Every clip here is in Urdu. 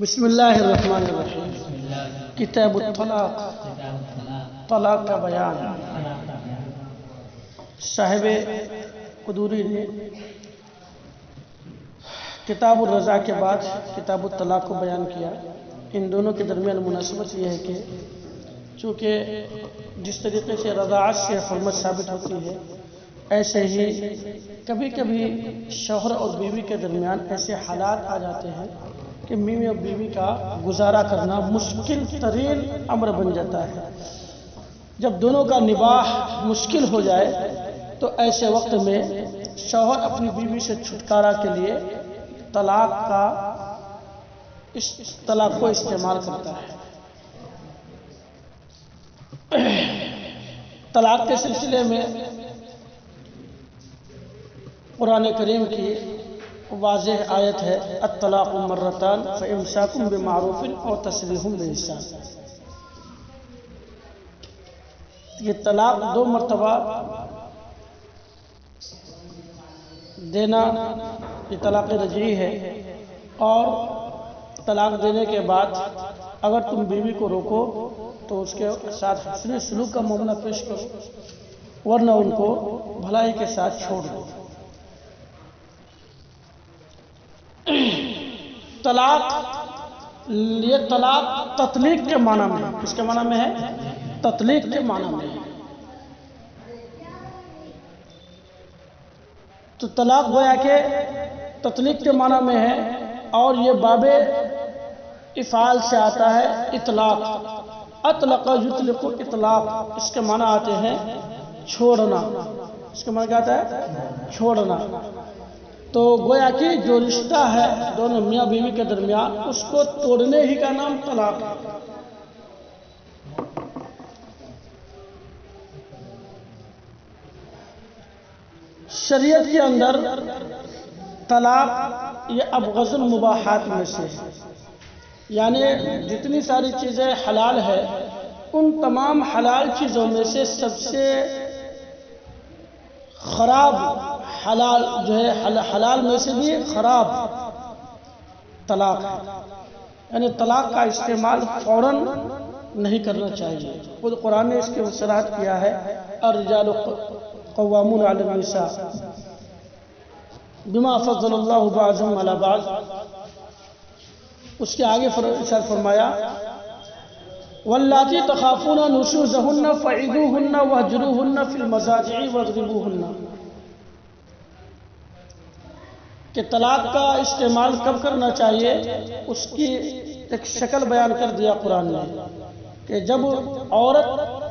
بسم اللہ الرحمن الرحیم۔ کتاب الطلاق، طلاق کا بیان۔ صاحب قدوری نے کتاب الرضا کے بعد کتاب الطلاق کو بیان کیا۔ ان دونوں کے درمیان مناسبت یہ ہے کہ چونکہ جس طریقے سے رضاعت سے حرمت ثابت ہوتی ہے، ایسے ہی کبھی کبھی شوہر اور بیوی کے درمیان ایسے حالات آ جاتے ہیں کہ میاں اور بیوی کا گزارا کرنا مشکل ترین امر بن جاتا ہے۔ جب دونوں کا نباہ مشکل ہو جائے تو ایسے وقت میں شوہر اپنی بیوی سے چھٹکارا کے لیے طلاق کو استعمال کرتا ہے۔ طلاق کے سلسلے میں قرآن کریم کی واضح آیت ہے، الطلاق مرتان فامساک بمعروف اور تسریح باحسان۔ یہ طلاق دو مرتبہ دینا یہ طلاق رجعی ہے، اور طلاق دینے کے بعد اگر تم بیوی کو روکو تو اس کے ساتھ حسن سلوک کا معاملہ پیش کرو، ورنہ ان کو بھلائی کے ساتھ چھوڑ دو۔ یہ طلاق تطلیق کے معنی میں ہے۔ کس کے معنی میں ہے؟ تطلیق کے معنی میں ہے۔ تو طلاق گویا کہ تطلیق کے معنی میں ہے، اور یہ باب افعال سے آتا ہے اطلاق۔ اطلق یطلق اطلاق، اس کے معنی آتے ہیں چھوڑنا۔ اس کے معنی کیا آتا ہے؟ چھوڑنا۔ تو گویا کہ جو رشتہ ہے دونوں میاں بیوی کے درمیان، اس کو توڑنے ہی کا نام طلاق ہے۔ شریعت کے اندر طلاق یہ ابغض المباحات میں سے ہے، یعنی جتنی ساری چیزیں حلال ہے ان تمام حلال چیزوں میں سے سب سے خراب حلال جو ہے، حلال میں سے بھی خراب طلاق ہے۔ یعنی طلاق کا استعمال فوراً نہیں کرنا چاہیے۔ خود قرآن نے اس کی وضاحت کیا ہے، الرجال قوامون علی النساء بما فضل اللہ بعضهم علی بعض۔ اس کے آگے ارشاد فرمایا، واللاتی تخافون نشوزہن فعظوہن واہجروہن فی المضاجع واضربوہن۔ کہ طلاق کا استعمال کب کرنا چاہیے، اس کی ایک شکل بیان کر دیا قرآن نے، کہ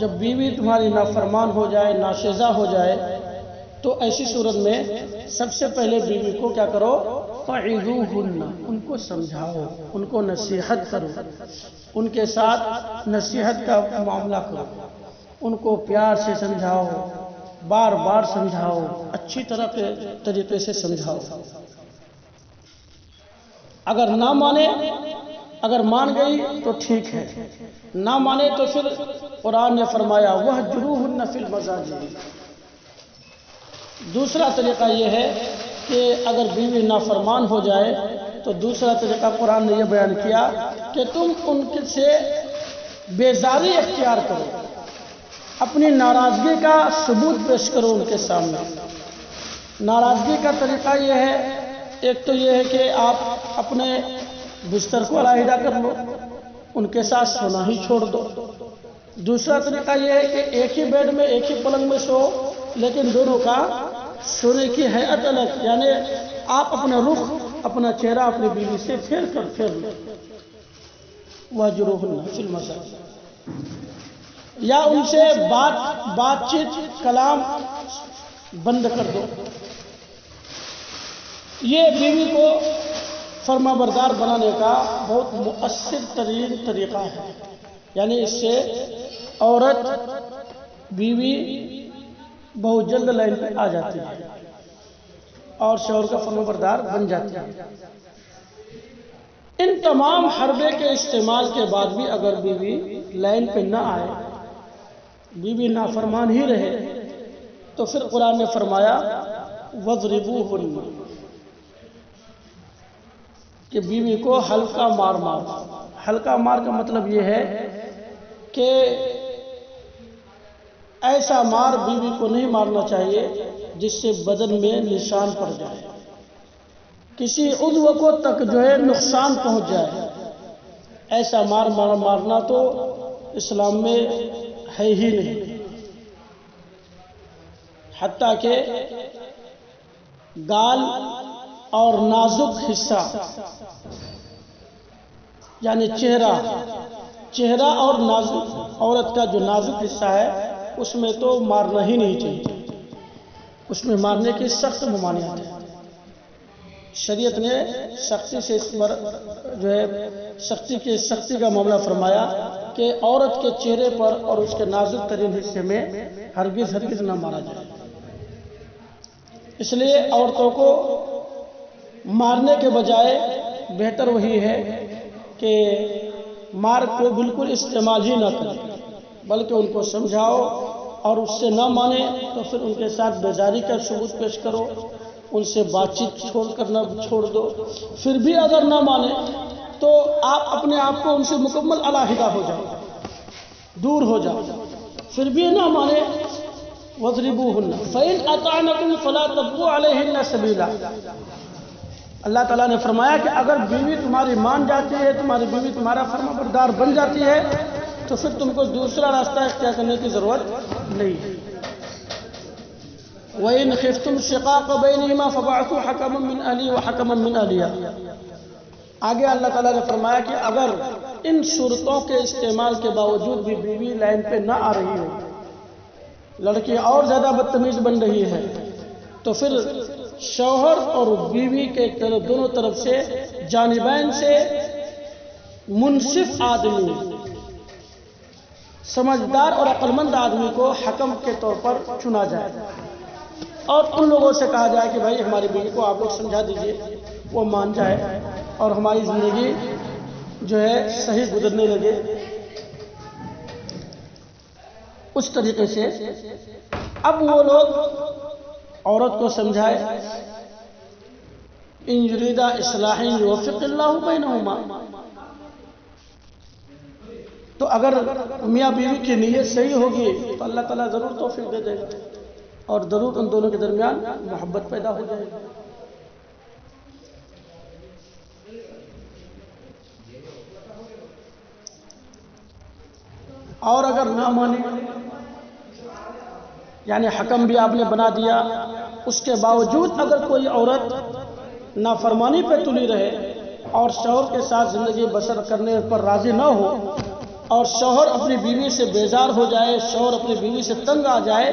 جب بیوی تمہاری نافرمان ہو جائے، ناشیزہ ہو جائے، تو ایسی صورت میں سب سے پہلے بیوی کو کیا کرو؟ فعظوہن، ان کو سمجھاؤ، ان کو نصیحت کرو، ان کے ساتھ نصیحت کا معاملہ کرو، ان کو پیار سے سمجھاؤ، بار بار سمجھاؤ، اچھی طرح کے طریقے سے سمجھاؤ۔ اگر نہ مانے، اگر مان گئی تو ٹھیک ہے، نہ مانے تو پھر قرآن نے فرمایا وَاہْجُرُوهُنَّ فِي الْمَضَاجِعِ۔ دوسرا طریقہ یہ ہے کہ اگر بیوی نافرمان ہو جائے تو دوسرا طریقہ قرآن نے یہ بیان کیا کہ تم ان سے بیزاری اختیار کرو، اپنی ناراضگی کا ثبوت پیش کرو ان کے سامنے۔ ناراضگی کا طریقہ یہ ہے، ایک تو یہ ہے کہ آپ اپنے بستر کو علیحدہ کر لو، ان کے ساتھ سونا ہی چھوڑ دو۔ دوسرا طریقہ یہ ہے کہ ایک ہی بیڈ میں، ایک ہی پلنگ میں سو، لیکن دونوں کا سونے کی ہیئت الگ، یعنی آپ اپنا رخ، اپنا چہرہ اپنی بیوی سے پھیر لو۔ وَاہْجُرُوهُنَّ فِي الْمَضَاجِعِ، یا ان سے بات چیت کلام بند کر دو۔ یہ بیوی کو فرما بردار بنانے کا بہت مؤثر ترین طریقہ ہے، یعنی اس سے عورت بیوی بہت جلد لائن پہ آ جاتی ہے اور شوہر کا فرما بردار بن جاتی ہے۔ ان تمام حربے کے استعمال کے بعد بھی اگر بیوی لائن پہ نہ آئے، بیوی نافرمان ہی رہے، تو پھر قرآن نے فرمایا وَاضْرِبُوهُنَّ، کہ بیوی کو ہلکا مار مار. ہلکا مار کا مطلب یہ ہے کہ ایسا مار بیوی کو نہیں مارنا چاہیے جس سے بدن میں نشان پڑ جائے، کسی عضو کو تک جو ہے نقصان پہنچ جائے. ایسا مارنا تو اسلام میں ہے ہی نہیں. حتیٰ کہ گال اور نازک حصہ یعنی چہرہ اور نازک عورت کا جو نازک حصہ ہے اس میں تو مارنا ہی نہیں چاہیے. اس میں مارنے کی سخت ممانعت ہے. شریعت نے سختی سے اس پر جو ہے سختی کا معاملہ فرمایا کہ عورت کے چہرے پر اور اس کے نازک ترین حصے میں ہرگز نہ مارا جائے. اس لیے عورتوں کو مارنے کے بجائے بہتر وہی ہے کہ مار کو بالکل استعمال ہی نہ کریں، بلکہ ان کو سمجھاؤ اور اس سے نہ مانے تو پھر ان کے ساتھ بیزاری کا ثبوت پیش کرو، ان سے بات چیت چھوڑ دو. پھر بھی اگر نہ مانے تو آپ اپنے آپ کو ان سے مکمل علیحدہ ہو جاؤ، دور ہو جاؤ. پھر بھی نہ مانے وَاضْرِبُوهُنَّ فَإِنْ أَطَعْنَكُمْ فَلَا تَبْغُوا عَلَيْهِنَّ سَبِيلًا. اللہ تعالیٰ نے فرمایا کہ اگر بیوی تمہاری مان جاتی ہے، تمہاری بیوی تمہارا فرما بردار بن جاتی ہے تو پھر تم کو دوسرا راستہ اختیار کرنے کی ضرورت نہیں ہے. وَإِنْ خِفْتُمْ شِقَاقَ بَيْنِهِمَا فَبَعْثُوا حَكَمًا مِّنْ أَهْلِهِ وَحَكَمًا مِّنْ أَهْلِهَا. آگے اللہ تعالیٰ نے فرمایا کہ اگر ان صورتوں کے استعمال کے باوجود بھی بیوی لائن پہ نہ آ رہی ہو، لڑکی اور زیادہ بدتمیز بن رہی ہے، تو پھر شوہر اور بیوی کے دونوں طرف سے جانبین سے منصف آدمی، سمجھدار اور عقلمند آدمی کو حکم کے طور پر چنا جائے اور ان لوگوں سے کہا جائے کہ بھائی ہماری بیوی کو آپ لوگ سمجھا دیجئے، وہ مان جائے اور ہماری زندگی جو ہے صحیح گزرنے لگے. اس طریقے سے اب وہ لوگ عورت کو سمجھائے ان یرید اصلاحا یوفق اللہ بینہما. تو اگر میاں بیوی کی نیت صحیح ہوگی تو اللہ تعالیٰ ضرور توفیق دے دے گا اور ضرور ان دونوں کے درمیان محبت پیدا ہو جائے گی. اور اگر نہ مانے، یعنی حکم بھی آپ نے بنا دیا، اس کے باوجود اگر کوئی عورت نافرمانی پہ تلی رہے اور شوہر کے ساتھ زندگی بسر کرنے پر راضی نہ ہو اور شوہر اپنی بیوی سے بیزار ہو جائے، شوہر اپنی بیوی سے تنگ آ جائے،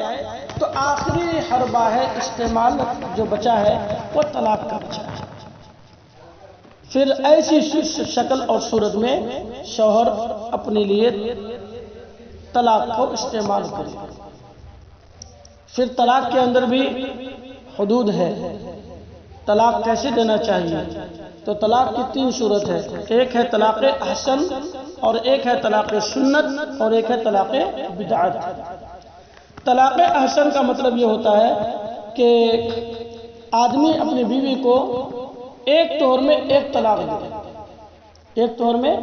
تو آخری حربہ ہے استعمال جو بچا ہے وہ طلاق کا بچا ہے. پھر ایسی شکل اور صورت میں شوہر اپنے لیے طلاق کو استعمال کرے. پھر طلاق کے اندر بھی حدود ہے. طلاق کیسے دینا چاہیے؟ تو طلاق کی 3 صورت ہے. ایک ہے طلاق احسن اور ایک ہے طلاق سنت اور ایک ہے طلاق بدعت. طلاق احسن کا مطلب یہ ہوتا ہے کہ آدمی اپنی بیوی کو ایک طور میں ایک طلاق دے، ایک طور میں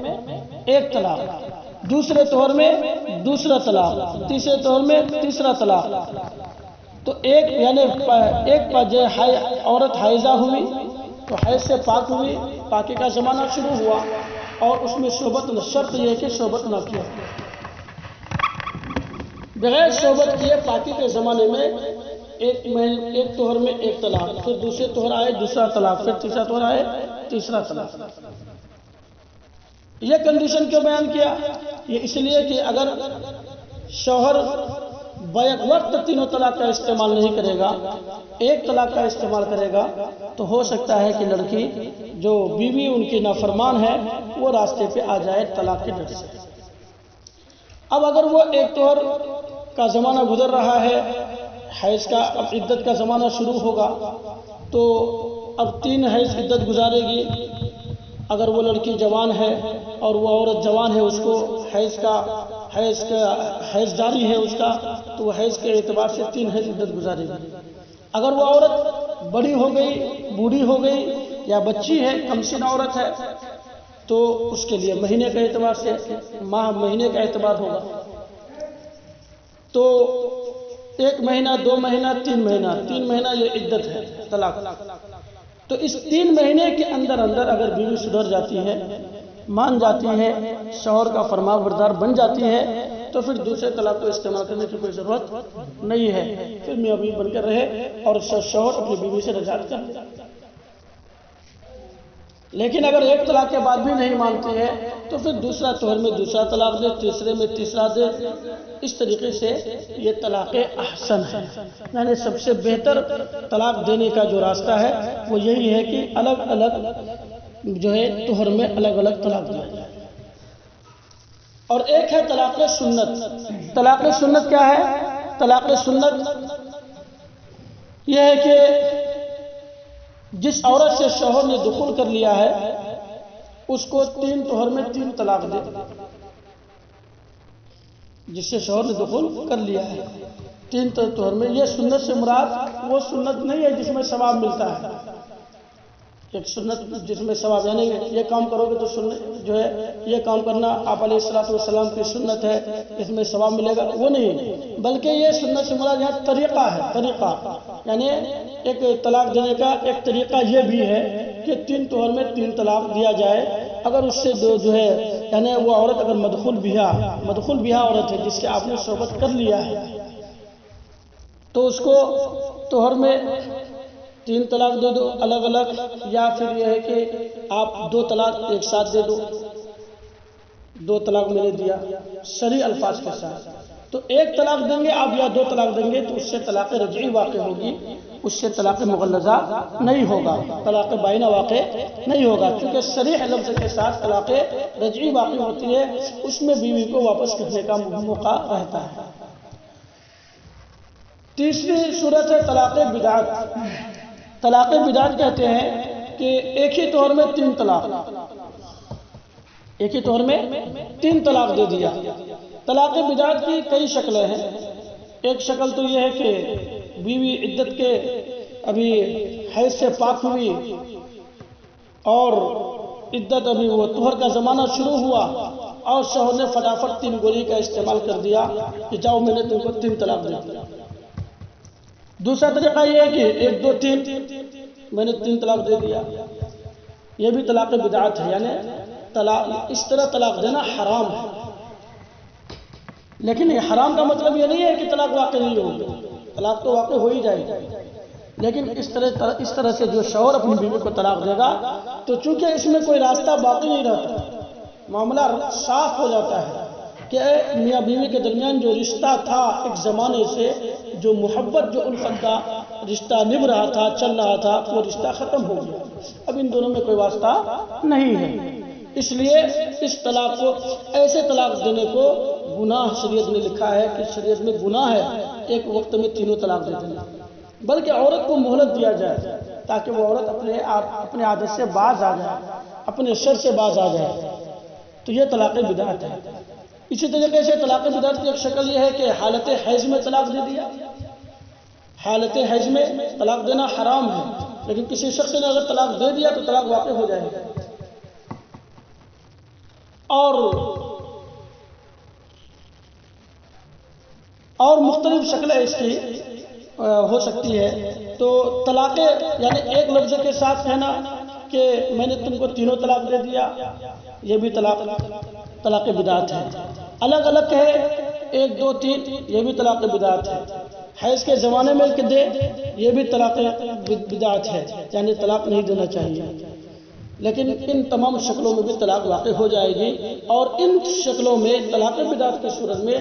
ایک طلاق، دوسرے طور میں دوسرا طلاق، تیسرے طور میں تیسرا طلاق. تو ایک یعنی ایک جو عورت حائضہ ہوئی تو حیض سے پاک ہوئی، پاکی کا زمانہ شروع ہوا اور اس میں صحبت شرط یہ ہے کہ صحبت نہ کیا. بغیر صحبت کیے پاکی کے زمانے میں ایک طہر میں ایک طلاق، پھر دوسرے طہر آئے دوسرا طلاق، پھر تیسرا طہر آئے تیسرا طلاق. یہ کنڈیشن کیوں بیان کیا؟ یہ اس لیے کہ اگر شوہر بیک وقت تینوں طلاق کا استعمال نہیں کرے گا، ایک طلاق کا استعمال کرے گا، تو ہو سکتا ہے کہ لڑکی جو بیوی ان کی نافرمان ہے وہ راستے پہ آ جائے طلاق کے ڈر سے. اب اگر وہ ایک طور کا زمانہ گزر رہا ہے، حیض کا اب عدت کا زمانہ شروع ہوگا، تو اب 3 حیض عدت گزارے گی. اگر وہ لڑکی جوان ہے اور وہ عورت جوان ہے، اس کو حیض جاری ہے اس کا، تو وہ حیض کے اعتبار سے 3 حیض عدت گزارے گی. اگر وہ عورت بڑی ہو گئی، بوڑھی ہو گئی یا بچی ہے، کمسن عورت ہے، تو اس کے لیے مہینے کے اعتبار سے مہینے کا اعتبار ہوگا۔ تو 1 مہینہ، 2 مہینہ، 3 مہینہ، 3 مہینہ یہ عدت ہے طلاق۔ تو اس 3 مہینے کے اندر اگر بیوی سدھر جاتی ہے، مان جاتی ہے، شوہر کا فرما بردار بن جاتی ہے، تو پھر دوسرے طلاق کو استعمال کرنے کی کوئی ضرورت نہیں ہے، پھر میاں بیوی بن کر رہے اور شوہر اپنی بیوی سے رجعت کر لے۔ لیکن اگر 1 طلاق کے بعد بھی نہیں مانتی ہے تو پھر دوسرا طہر میں دوسرا طلاق دے، تیسرے میں تیسرا دے۔ اس طریقے سے یہ طلاق احسن ہے، یعنی سب سے بہتر طلاق دینے کا جو راستہ ہے وہ یہی ہے کہ الگ الگ جو ہے طہر میں الگ الگ طلاق دیا جائے۔ اور ایک ہے طلاق سنت۔ طلاق سنت کیا ہے؟ طلاق سنت یہ ہے کہ جس عورت سے شوہر نے دخول کر لیا ہے اس کو 3 طہر میں 3 طلاق دے۔ جس سے شوہر نے دخول کر لیا ہے 3 طہر میں، یہ سنت سے مراد وہ سنت نہیں ہے جس میں ثواب ملتا ہے۔ ایک سنت جس میں ثواب، یعنی یہ کام کرو گے تو سنت جو ہے یہ کام کرنا آپ علیہ الصلوۃ والسلام کی سنت ہے، اس میں ثواب ملے گا، وہ نہیں، بلکہ یہ سنت سے مراد یہاں طریقہ ہے۔ طریقہ یعنی ایک طلاق دینے کا ایک طریقہ یہ بھی ہے کہ 3 طہر میں 3 طلاق دیا جائے۔ اگر اس سے جو ہے یعنی وہ عورت اگر مدخول بیاہ عورت ہے جس سے آپ نے صحبت کر لیا ہے تو اس کو طہر میں 3 طلاق دے دو الگ الگ، یا پھر یہ ہے کہ آپ 2 طلاق ایک ساتھ دے دو۔ 2 طلاق میں نے دیا صریح الفاظ کے ساتھ، تو 1 طلاق دیں گے آپ یا 2 طلاق دیں گے تو اس سے طلاق رجعی واقع ہوگی، اس سے طلاق مغلظہ نہیں ہوگا، طلاق بائنہ واقع نہیں ہوگا، کیونکہ صریح لفظ کے ساتھ طلاق رجعی واقع ہوتی ہے، اس میں بیوی کو واپس کرنے کا موقع رہتا ہے۔ تیسری صورت ہے طلاق بدعت۔ طلاق بدعت کہتے ہیں کہ ایک ہی طہر میں 3 طلاق، ایک ہی طہر میں 3 طلاق دے دیا۔ طلاق بدعت کی کئی شکلیں ہیں۔ ایک شکل تو یہ ہے کہ بیوی عدت کے ابھی حیض سے پاک ہوئی اور عدت ابھی وہ طہر کا زمانہ شروع ہوا اور شوہر نے فٹافٹ 3 گولی کا استعمال کر دیا کہ جاؤ میں نے تم کو 3 طلاق دے دیا۔ دوسرا طریقہ یہ ہے کہ 1 2 3 میں نے 3 طلاق دے دیا، یہ بھی طلاق بدعت ہے، یعنی اس طرح طلاق دینا حرام ہے۔ لیکن یہ حرام کا مطلب یہ نہیں ہے کہ طلاق واقع نہیں ہوگی، طلاق تو واقع ہو ہی جائے گی، لیکن اس طرح سے جو شوہر اپنی بیوی کو طلاق دے گا تو چونکہ اس میں کوئی راستہ باقی نہیں رہتا، معاملہ صاف ہو جاتا ہے کہ میاں بیوی کے درمیان جو رشتہ تھا ایک زمانے سے، جو محبت جو الفت کا رشتہ نبھ رہا تھا چل رہا تھا، وہ رشتہ ختم ہو گیا، اب ان دونوں میں کوئی واسطہ نہیں ہے۔ اس لیے اس طلاق کو، ایسے طلاق دینے کو گناہ شریعت نے لکھا ہے کہ شریعت میں گناہ ہے ایک وقت میں 3 طلاق دے دینا، بلکہ عورت کو مہلت دیا جائے تاکہ وہ عورت اپنے عادت سے باز آ جائے، اپنے شر سے باز آ جائے، تو یہ طلاق بدعت ہے۔ اسی طریقے سے طلاق بدعت کی ایک شکل یہ ہے کہ حالت حیض میں طلاق دے دیا۔ حالت حیض میں طلاق دینا حرام ہے، لیکن کسی شخص نے اگر طلاق دے دیا تو طلاق واقع ہو جائے گا۔ اور مختلف شکلیں اس کی ہو سکتی ہے۔ تو طلاق یعنی ایک لفظ کے ساتھ کہنا کہ میں نے تم کو 3 طلاق دے دیا، یہ بھی طلاق بدعت ہے۔ الگ الگ کہے 1 2 3، یہ بھی طلاق بدعت ہے۔ حیض کے زمانے میں دے، یہ بھی طلاق بدعت ہے، یعنی طلاق نہیں دینا چاہیے۔ لیکن ان تمام شکلوں میں بھی طلاق واقع ہو جائے گی، اور ان شکلوں میں طلاق بدعت کی صورت میں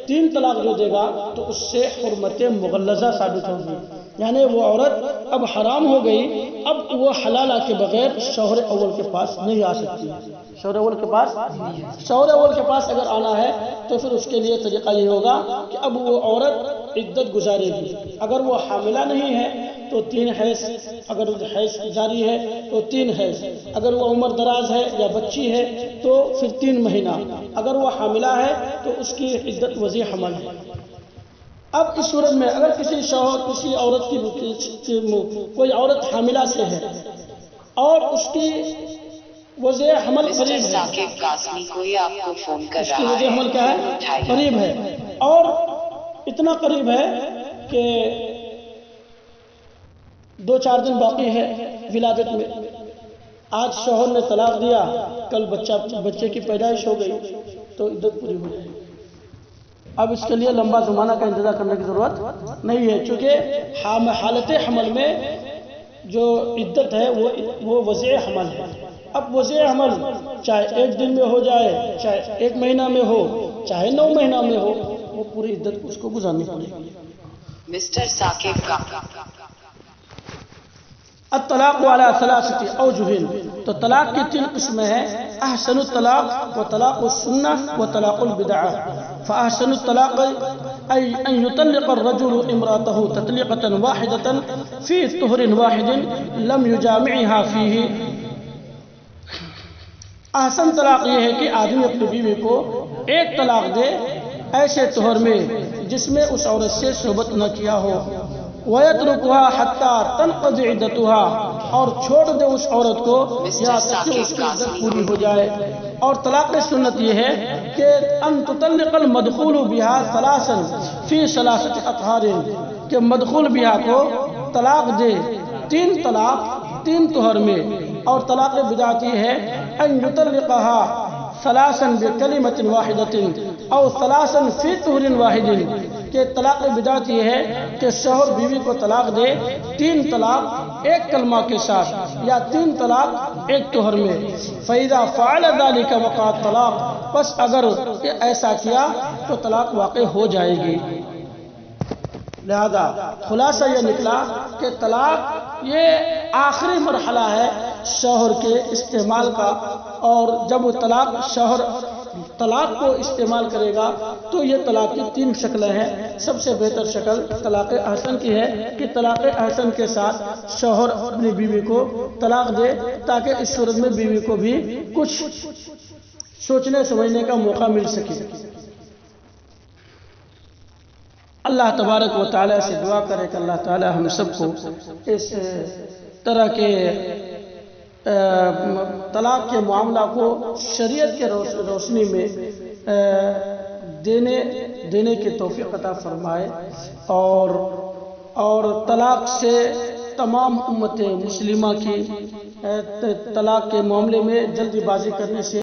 3 طلاق جو دے گا تو اس سے حرمت مغلظہ ثابت ہوگی، یعنی وہ عورت اب حرام ہو گئی، اب وہ حلالہ کے بغیر شوہر اول کے پاس نہیں آ سکتی۔ شوہر اول کے پاس اگر آنا ہے تو پھر اس کے لیے طریقہ یہ ہوگا کہ اب وہ عورت عدت گزارے گی۔ اگر وہ حاملہ نہیں ہے تو 3 حیض، اگر حیض جاری ہے تو 3 حیض، اگر وہ عمر دراز ہے یا بچی ہے تو پھر 3 مہینہ، اگر وہ حاملہ ہے تو اس کی عدت وضع حمل ہے۔ اب اس صورت میں اگر کسی عورت کی کوئی عورت حاملہ سے ہے اور اس کی وضع حمل قریب ہے، ثاقب قاسمی کوئی آپ کو فون کر اس کی رہا وجہ ہے، حمل کیا فون ہے؟ اٹھائیے۔ قریب ہے، اور اتنا قریب ہے کہ 2-4 دن باقی ہے ولادت میں۔ آج شوہر نے طلاق دیا، کل بچے کی پیدائش ہو گئی تو عدت پوری ہو جائے گی۔ اب اس کے لیے لمبا زمانہ کا انتظار کرنے کی ضرورت نہیں ہے، چونکہ حالت حمل میں جو عدت ہے وہ وضع حمل ہے۔ اب وضع حمل چاہے 1 دن میں ہو جائے، چاہے 1 مہینہ میں ہو، چاہے 9 مہینہ میں ہو، وہ پوری عدت اس کو گزارنی پڑے گی۔ مسٹر ثاقب کا الطلاق على 3 اوجه، تو طلاق کی 3 قسمیں ہیں: احسن الطلاق وطلاق السنہ وطلاق البدعہ۔ فاحسن الطلاق ای ان یطلق الرجل امراته تطلیقة واحدة فی طہر واحد لم یجامعها فیہ۔ احسن طلاق یہ ہے کہ آدمی اپنی بیوی کو 1 طلاق دے ایسے طہر میں جس میں اس عورت سے صحبت نہ کیا ہو، وَيَتْرُكُهَا حَتَّى تَنْقَضِعَ عِدَّتُهَا، اور چھوڑ دے اس عورت کو یہاں تک کہ اس کی عدت پوری ہو جائے۔ اور طلاق سنت یہ ہے کہ ان تطلق المدخول بها 3 فی 3 اطہار، کہ مدخول بها کو طلاق دے 3 طلاق 3 طہر میں۔ اور طلاق بدعت یہ ہے ان یطلقها 3 بکلمۃ واحدۃ او 3 فی طہر واحد، کہ طلاق بدعت یہ ہے کہ شوہر بیوی کو طلاق دے 3 طلاق 1 کلمہ کے ساتھ، یا 3 طلاق 1 طہر میں۔ فَإِذَا فَعَلَ ذَلِكَ وَقَعَ الطَّلَاقُ، بس اگر ایسا کیا تو طلاق واقع ہو جائے گی۔ لہذا خلاصہ یہ نکلا کہ طلاق یہ آخری مرحلہ ہے شوہر کے استعمال کا، اور جب وہ شوہر طلاق کو استعمال کرے گا تو یہ طلاق کی 3 شکلیں ہیں۔ سب سے بہتر شکل طلاق احسن کی ہے کہ طلاق احسن کے ساتھ شوہر اپنی بیوی کو طلاق دے، تاکہ اس صورت میں بیوی کو بھی کچھ سوچنے سمجھنے کا موقع مل سکے۔ اللہ تبارک و تعالیٰ سے دعا کرے کہ اللہ تعالیٰ ہم سب کو اس طرح کے طلاق کے معاملہ کو شریعت کے روشنی میں دینے کی توفیق عطا فرمائے، اور طلاق سے تمام امت مسلمہ کی طلاق کے معاملے میں جلدی بازی کرنے سے